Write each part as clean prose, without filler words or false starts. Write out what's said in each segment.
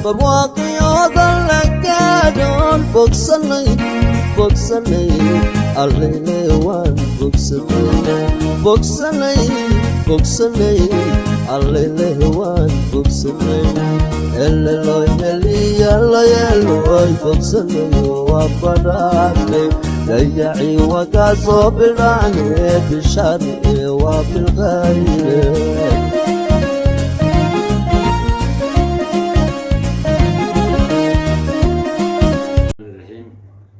barwaaqi odalla gaadhoon bogsanay bogsanay allele waan bogsanay bogsanay bogsanay allele waan bogsanay elleloy eliyaloy bogsanay waa badhaadhay dayaci wakaa soo bidhaane bishari waa bilqayre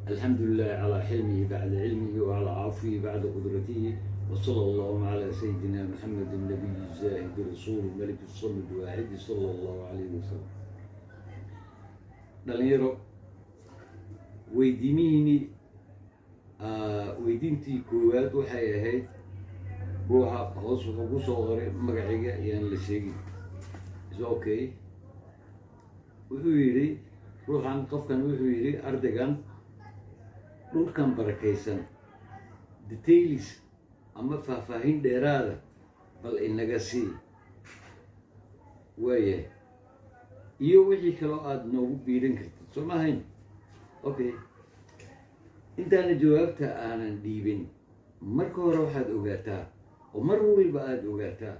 الحمد لله على حلمه بعد علمه وعلى عفوه بعد قدرته وصلى الله على سيدنا محمد النبي الزاهد الرسول الملك الصمد الواحد صلى الله عليه وسلم. دليرو ويدينيني ويدينتي كوات وحي هاي روحا هوس وحو صغري مقعيقا يان لشيقي اوكي وحو يري روحا قفكا وحو يري أردقان dhulkan barakaysan details ama faahfaahin dheeraada bal inaga sii waaye iyo wixii kale aad noogu biirin kartid soo ma ahayn okay intaana jawaabta aanan dhiibin marka hore waxaad ogaataa oo mar walba aad ogaataa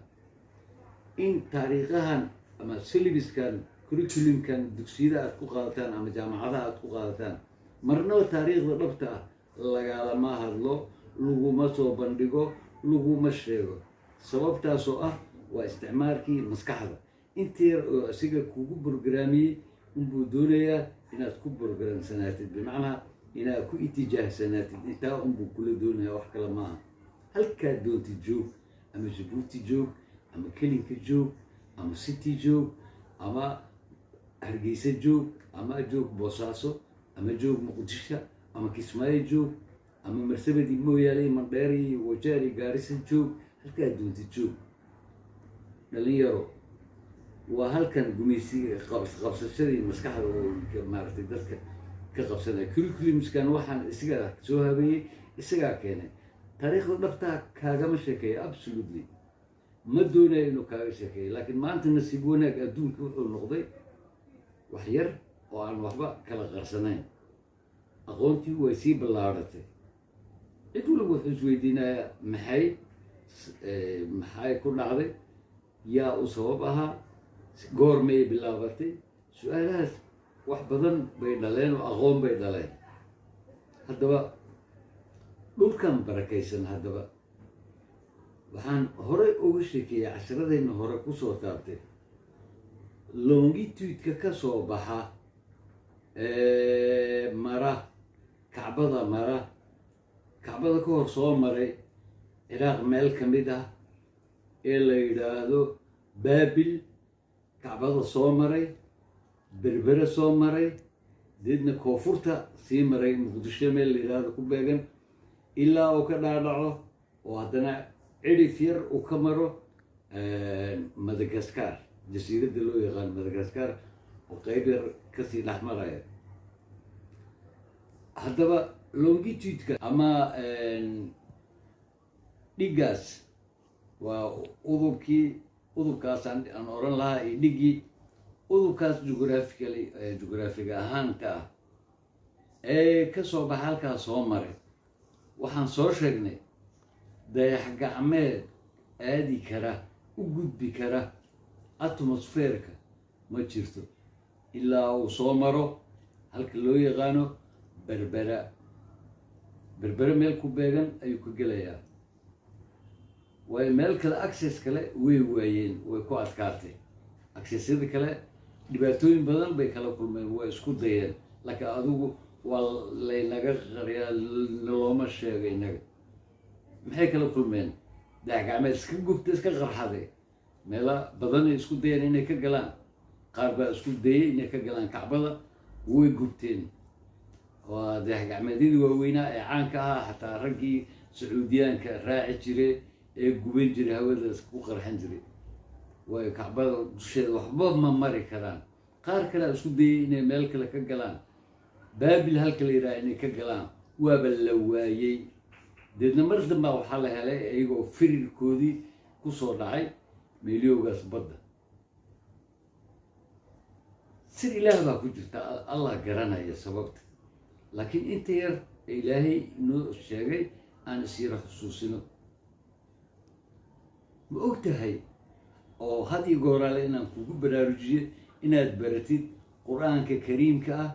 in taariikhahan ama syllabuskan curriculumkan dugsiyada aad ku qaadataan ama jaamacadaha aad ku qaadataan marnaba taariikhda dhabta ah lagaalama hadlo laguma soo bandhigo laguma sheego sababtaasoo ah waa isticmaalkii maskaxda intii oo asiga kugu programiyey unbuu doonayaa inaad ku programsanaatid bimacnaa inaad ku itijaahsanaatid intaa unbuu kula doonayaa wax kale maaha halkaad doontid joog ama Jabuuti joog ama Kelinka joog ama City joog ama Hargeysa joog ama joog Boosaaso ama joog Muqdisho ama Kismaayo joog ama Marsabadi Mooyaale Mandheeri Wajeeri Gaarisa joog halkaa doontid joog dhalinyaro waa halkan gumeysiga qabsashadii maskaxda oo maaragtay dadka ka qabsanaya curriculumskan waxaan isaga soo habeeyey isagaa keenay taariikhda dhabtaa kaagama sheekeeya absolutely ma doonayo inuu kaaga sheekeeyo laakiin maanta nasiib wanaag adduunka wuxuu noqday wax yar oo aan waxba kala qarsanayn aqoontii way sii ballaaratay cid walba wuxuu isweydiinayaa maxay ku dhacday yaa u sabab ahaa goormay bilaabatay su-aalahaas wax badan bay dhaleen oo aqoon bay dhaleen haddaba dhulkan barakaysan haddaba waxaan horey uga sheekeeyay casharadeenna hore kusoo taabtay longitude-ka ka soo baxa mara kacbada ka hor soo maray ciraaq meel ka mid ah ee la yidhaahdo baabil kacbada soo maray berbere soo maray deedna koonfurta sii maray muqdisho meel la yidhaahdo ku beegan ilaa uu ka dhaadhaco oo haddana cidhif yar uu ka maro Madagascar jasiiradda loo yaqaan Madagascar oo qayb yar kasii dhex maraya haddaba longitude-ka ama dhigaas waa udubkaas aan oran lahaa iyo dhigii udubkaas jugraafiga ahaanka ah ee ka soo baxa halkaas soo maray waxaan soo sheegnay dayax gacmeed aadi kara u gudbi kara atmosfeerka ma jirto ilaa uu soo maro halka loo yaqaano berbera meel ku beegan ayuu ku gelayaa way meel kale access kale way waayeen way ku adkaatay accessyada kale dhibaatooyin badan bay kala kulmeen way isku dayeen laakiin adigu waa laynaga qariyaa looma sheego inaga maxay kala kulmeen dayax gacmeed iska gubta iska qarxaday meela badan ay isku dayeen inay ka galaan qaar baa isku dayay inay ka galaan kacbada way gubteen waa dayax gacmeedyadii waaweynaa ee caanka ahaa xataa raggii sacuudiyaanka raaci jiray ee guban jiray hawadaas ku qarxan jiray way kacbada dusheeda waxba ma mari karaan qaar kale isku dayay inay meel kale ka galaan baabil halka la yidhaha inay ka galaan waaba la waayey deedna mar dambaa waxaa la helay iyagoo firirkoodii kusoo dhacay meelyowgaas badda sir ilaah baa ku jirta allah garanaya sababta laakiin inta yar ilaahay noo sheegay aan isira xusuusino ma og tahay oo had iyo gooraale inaan kugu baraarujiyo inaad baratid qur-aanka kariimka ah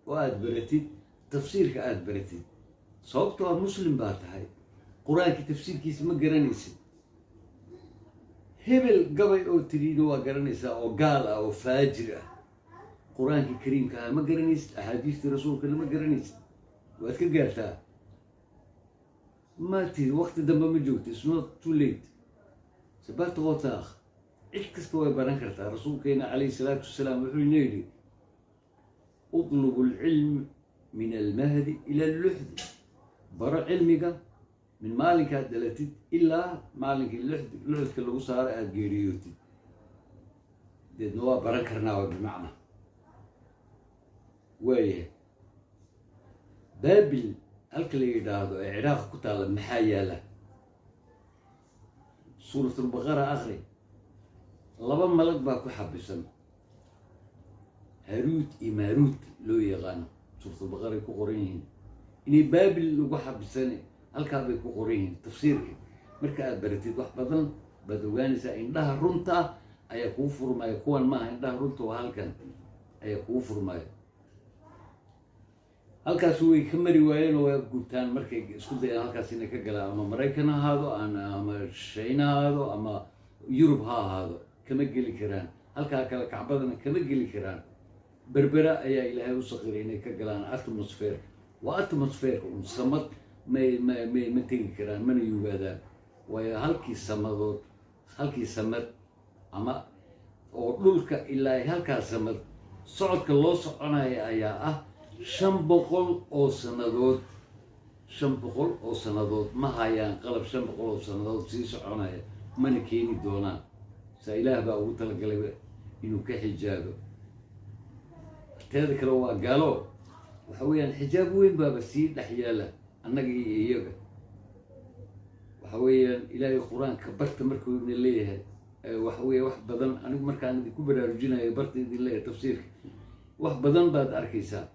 oo aad baratid tafsiirka aad baratid sababtoo ah muslim baa tahay qur-aanka tafsiirkiisa ma garanaysid hebel gabay oo tiriina waa garanaysaa oo gaal ah oo faajir ah qur-aanka kariimka ah ma garanaysid axaadiista rasuulkana ma garanaysid waad ka gaartaa ما تي وقت دم ما جوت it's not too late سبات غوتاخ عيش كستوى برنكرتا رسول كينا عليه الصلاة والسلام وحول نيلي اطلب العلم من المهد إلى اللحد برا علمك من مالك دلتد إلا مالك اللحد كله صار أجيريوتي دي نوا برنكرنا بمعنى ويه بابل halka la yidhaahdo ee ciraaq ku taala maxaa yaala suuratulbaqara akhri laba malag baa ku xabisan haruut iyo maaruut loo yaqaano suuratulbaqaray ku qoran yihiin inay baabil lagu xabisane halkaa bay ku qoran yihiin tafsiirka marka aad baratid wax badan baad ogaanaysaa indhaha runta ah ayaa kuu furmaya kuwan maaha indhaha runta waa halkan ayaa kuu furmaya halkaas way ka mari waayeen oo way gubtaan markay isku dayaan halkaas inay ka galaan ama Mareykan ha ahaado ama Shiina ha ahaado ama Yurub ha ahaado kama geli karaan halkaa kale kacbadana kama geli karaan berbera ayaa ilaahay u saqiray inay ka galaan atmosphere waa atmosphere samad ma tegi karaan mana yugaadaan waayo halkii samad ama oo dhulka ilaa halkaa samad socodka loo soconaya ayaa ah 500 oo sanadood ma hayaan qalab 500 oo sanadood sii soconaya mana keeni doonaan saa ilaah baa ugu talagalay inuu ka xijaabo teeda kale waa gaalo waxa weeyaan xijaab weyn baaba sii dhex yaala annaga iyo iyaga waxa weeyaan ilaahay qur-aanka barta markuu idin leeyahay waxa weeye wax badan anigu markaan idinku baraarujinayo barta idin leeyahay tafsiirka wax badan baad arkaysaa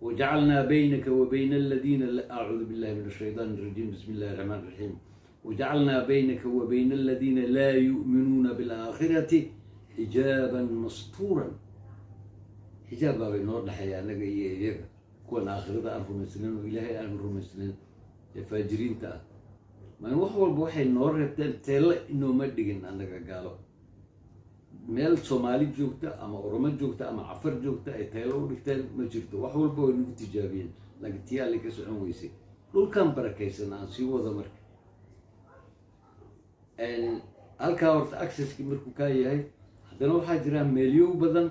وجعلنا بينك وبين الذين أعوذ بالله من الشيطان الرجيم بسم الله الرحمن الرحيم وجعلنا بينك وبين الذين لا يؤمنون بالآخرة حجابا مستورا حجاب بين نور الحياة لقى كون آخرة أنفر مسلمين وإلهي أنفر مسلمين فاجرين تا ما يوحوا البوحي النور تلا إنه مدقين أنك قالوا meel Soomaali joogta ama Oromo joogta ama Afar joogta ay taalo dhigtaan ma jirto wax walba way nagu tijaabiyeen laakiin tiyaali ka socon weysay dhulkan barakaysan aan sii wada marka halkaa horta accesski markuu ka yahay haddana waxaa jira meelyo badan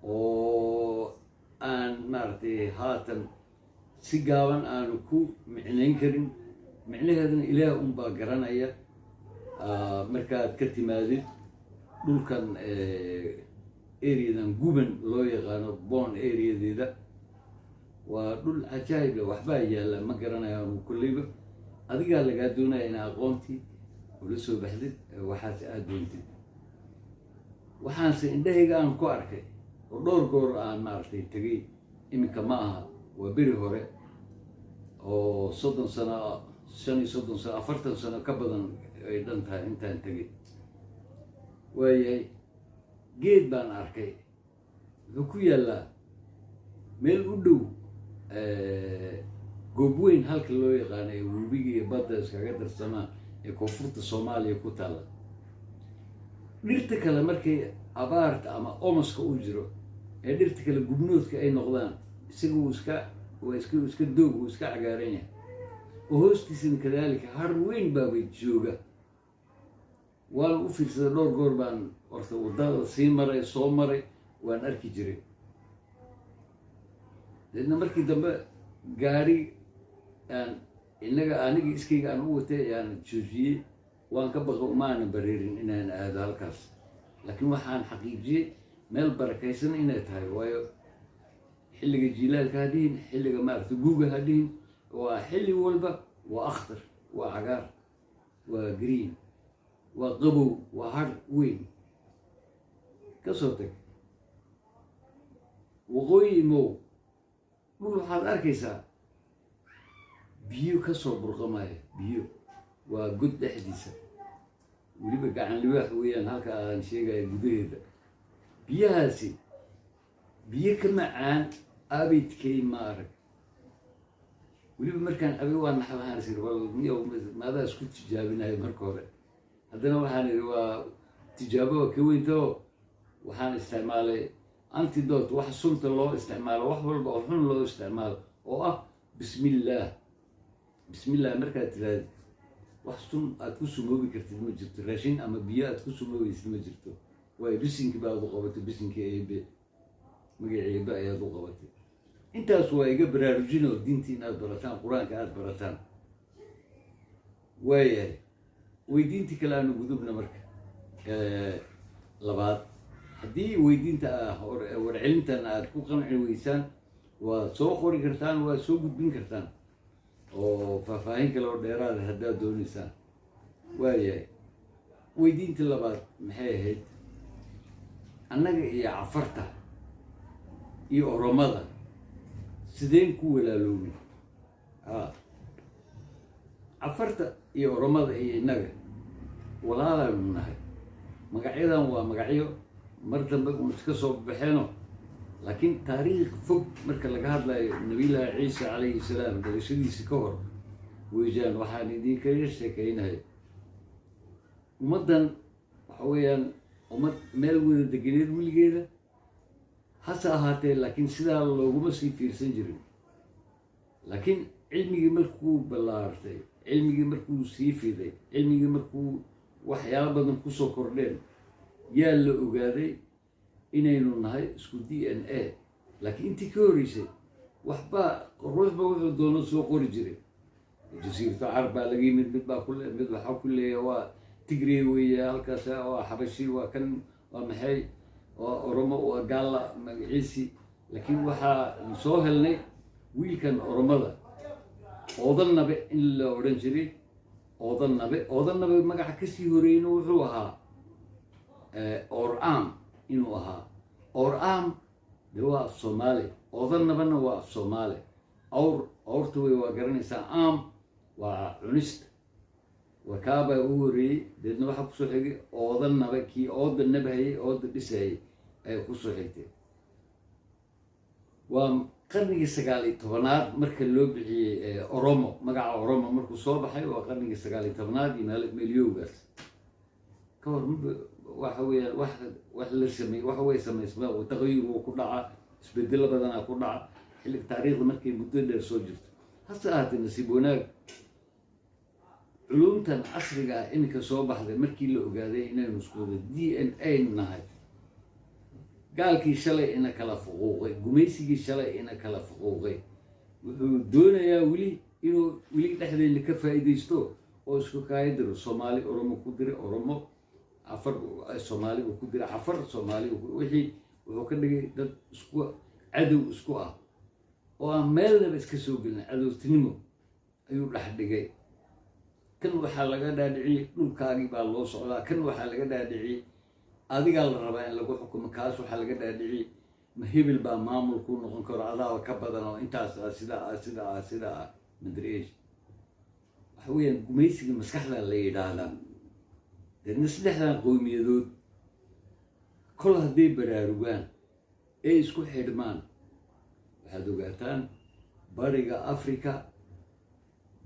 oo aan maaragtay haatan si gaaban aanu ku micnayn karin micnaheedana ilaah unbaa garanaya markaad ka timaadid dhulkan areadan guban loo yaqaano Bon areadeeda waa dhul cajaa'ib leh waxbaa yaala ma garanayo kulliba adigaa lagaa doonaya in aqoontii ula soo baxdid waxaas aad doontid waxaanse indhahayga aan ku arkay oo dhowr goor aan maaragtay tegay iminka ma aha waa beri hore oo 30 sano 35 sano 40 sano ka badan ay dhan tahay intaan tegay waayay geed baan arkay wuxuu ku yaalaa meel u dhow goob weyn halka loo yaqaano ee webiga iyo badda iskaga darsamaa ee koonfurta Soomaaliya ku taala dhirta kale markay abaarta ama omoska u jiro ee dhirta kale gubnoodka ay noqdaan isagu iska doog uu iska cagaaran yahay oo hoostiisana kadaalika har weyn baabay jooga waan u fiirsaday dhowr goor baan horta wadada sii maray soo maray waan arki jiray dadna markii dambe gaari aniga iskayga aan u watay ayaan joojiyey waan ka baqo maana bareerin inaan aado halkaas laakiin waxaan xaqiijiyey meel barakaysan inay tahay waayo xilliga jiilaalka hadhihin xilliga maaragta guuga hadhihin waa xilli walba waa akhtar waa cagaar waa green waa qabow waa har weyn ka soo tag waqooyi imow dhul waxaad arkaysaa biyo ka soo burqamaya biyo waa god dhexdiisa weliba gacan liwaax weeyaan halka aan sheegaya gudaheeda biyahaasi biyo ka macaan abidkay ma arag weliba markaan cabay waa naxay waxaan is iri bal miyow maadaa isku tijaabinayo marka hore haddana waxaan iri waa tijaabo ka weynto waxaan isticmaalay antidote wax sunta loo isticmaalo wax walba oo xun loo isticmaalo oo ah bismillaah bismillaah markaad tiraahdo wax sun aad ku sumoobi kartid ma jirto raashin ama biyo aad ku sumoobaysid ma jirto waayo bisinki baad u qabatay bisinki eebe magacii eebe ayaad u qabatay intaas waa iga baraarujin oo diintii inaad barataan qur-aanka aad barataan waayahay weydiintii kale aanu gudubna marka labaad haddii weydiinta warcelintan aad ku qanci weysaan waad soo qori kartaan waad soo gudbin kartaan oo faahfaahin kale oo dheeraada haddaad doonaysaan waayahay weydiintii labaad maxay ahayd annaga iyo cafarta iyo oromada sideen ku walaaloobay cafarta iyo oromada iyo innaga walaalaanu nahay magacyadan waa magacyo mar dambe iska soo baxeeno laakiin taariikh fog marka laga hadlayo nabiyullaahi ciise calayhi salaam dhalashadiisi ka hor weeyaan waxaan idinkaga sheekaynahay ummaddan waxa weeyaan ummad meel wada deganeed weligeeda hase ahaatee laakiin sidaa looguma sii fiirsan jirin laakiin cilmigii markuu ballaartay cilmigii markuu sii fiday cilmigii markuu waxyaalo badan kusoo kordheen yaa la ogaaday inaynu nahay isku d n a laakiin intii ka horreysay waxbaa ruuxba wuxuu doono soo qori jiray jasiirto carab baa laga yimid mid baa kule mid waxaa ku leeya waa tigray weeye halkaas waa xabashi waa kan waa maxay waa oromo waa gaalla magaciisi laakiin waxaa soo helnay wiilkan oromada oodanabe in la odhan jiray oodanabe magaca kasii horeeyna wuxuu ahaa or-am inuu ahaa or-am de waa af soomaali oodanabana waa af soomaali awrta wey waa garanaysaa am waa cunista waa kaabaa u horeeyey deedna waxaa kusoo xigay oodanabe kii ooda nabhayay ooda dhisayay ayaa kusoo xigtay waa qarnigii 19 marka loo bixiyey oromo magaca oromo markuu soo baxay waa qarnigii 19 iyo meelyowgaas ka hor waxa weeyaan wax la sameeyay waxa way samaysmaa oo taqayir uu ku dhaca isbedel badan ku dhaca xilli taariikhda markay muddo dheer soo jirto hase ahaatee nasiib wanaag culumtan casriga ah iminka soo baxday markii la ogaaday inaynu isku wada d n a nahay gaalkii shalay ina kala fuquuqay gumaysigii shalay ina kala fuquuqay wuxuu doonayaa inuu weli dhexdeena ka faa'iidaysto oo isku kaayadiro soomaali oromo ku diray oromo afar soomaali ku diray afar soomaali wixii wuxuu ka dhigay dad isku cadow isku ah oo aan meelnaba iska soo gelin cadowtinimo ayuu dhex dhigay kan waxaa laga dhaadhiciyey dhulkaagii baa loo socdaa kan waxaa laga dhaadhiciyey adigaa la rabaa in lagu xukumo kaas waxaa laga dhaadhiciyey ma hebel baa maamul ku noqon karo adaaba ka badan oo intaas sidaa madreesh waxa weeyaan gumaysiga maskaxda la yidhaahdaa deedna saddexdan qowmiyadood kol hadday baraarugaan ee isku xidhmaan waxaad ogaataan bariga africa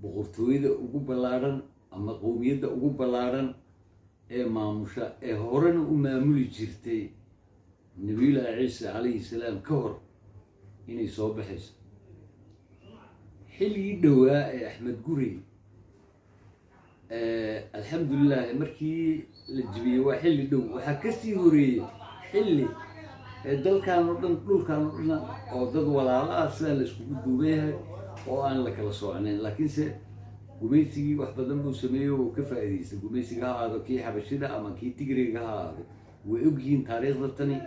boqortooyada ugu ballaadhan ama qowmiyadda ugu ballaadhan ee maamusha ee horena u maamuli jirtay nabiyullaahi ciise calayhi salaam ka hor inay soo baxayso xilligii dhowaa ee axmed gurey alxamdulilah markii la jibiyey waa xilli dhow waxaa kasii horeeyey xilli dalkan oo dhan dhulkan oo dhan oo dad walaalo ah sidaa la iskugu duuban yahay oo aan la kala soconayn laakiinse gumaysigii wax badan buu sameeyey oo ka faa'iidaystay gumaysiga ha ahaado kii xabashida ama kii tigriga ha ahaado way ogyihiin taariikhda tani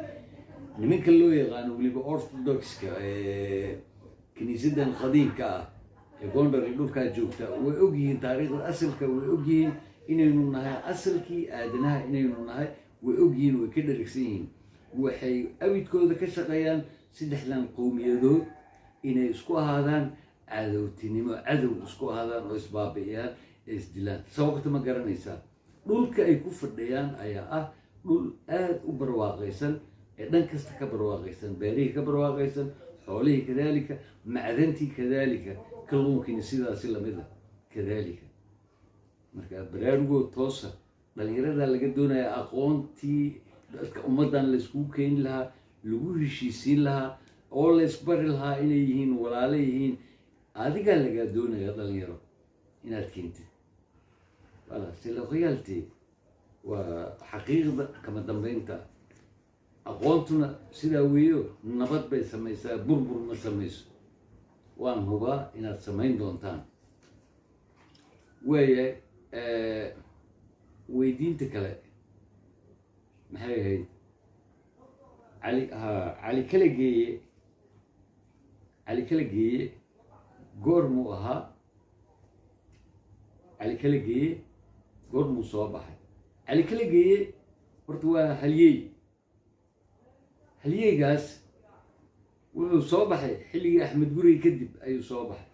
nimanka loo yaqaano weliba orthodoxka kiniisadan qadiimka ah ee gondar iyo dhulkaa joogta way ogyihiin taariikhda asalka way ogyihiin inaynu nahay asalkii aadanaha inaynu nahay way ogyihiin way ka dharigsan yihiin waxay abidkooda ka shaqeeyaan saddexdan qowmiyadood inay isku ahaadaan cadowtinimo cadow isku ahaadaan oo isbaabi'iyaan ee isdilaan sababta ma garanaysaa dhulka ay ku fadhiyaan ayaa ah dhul aad u barwaaqaysan ee dhan kasta ka barwaaqaysan beerihii ka barwaaqaysan xoolihii kadaalika macdantii kadaalika kalluunkiina sidaasi lamid ah kadaalika marka baraarugoo toosa dhalinyarada laga doonaya aqoontii dadka ummaddan layskugu keeni lahaa lagu heshiisiin lahaa oo laysbari lahaa inay yihiin walaalo yihiin adigaa lagaa doonaya dhalinyaro inaad keentid wala silaqyaaltii waa xaqiiqda kama dambeynta aqoontuna sidaa weeyo nabad bay samaysaa burbur ma samayso waan hubaa inaad samayn doontaan waaya weydiinta kale maxay ahayd cali kala geeye goor muu ahaa cali kala geeye goor muu soo baxay cali kala geeye horta waa halyeygaas wuxuu soo baxay xilligii axmed gurey kadib ayuu soo baxay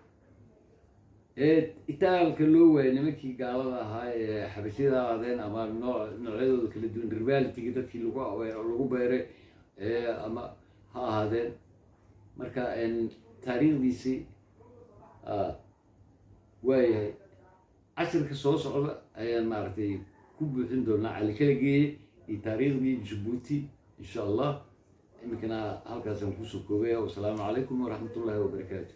itaalka loo waayay nimankii gaalada ahaa ee xabashida ahaadeen ama noocyadooda kala duwan rivalitiga dadkii lagu beeray ama ha ahaadeen marka taariikhdiisii waayahay casharka soo socda ayaan maaragtay ku buuxin doonaa cali kala geeye iyo taariikhdii jabuuti insha allah iminkana halkaasaan kusoo koobaya wasalaamu calaykum waraxmat ullaahi wabarakaatu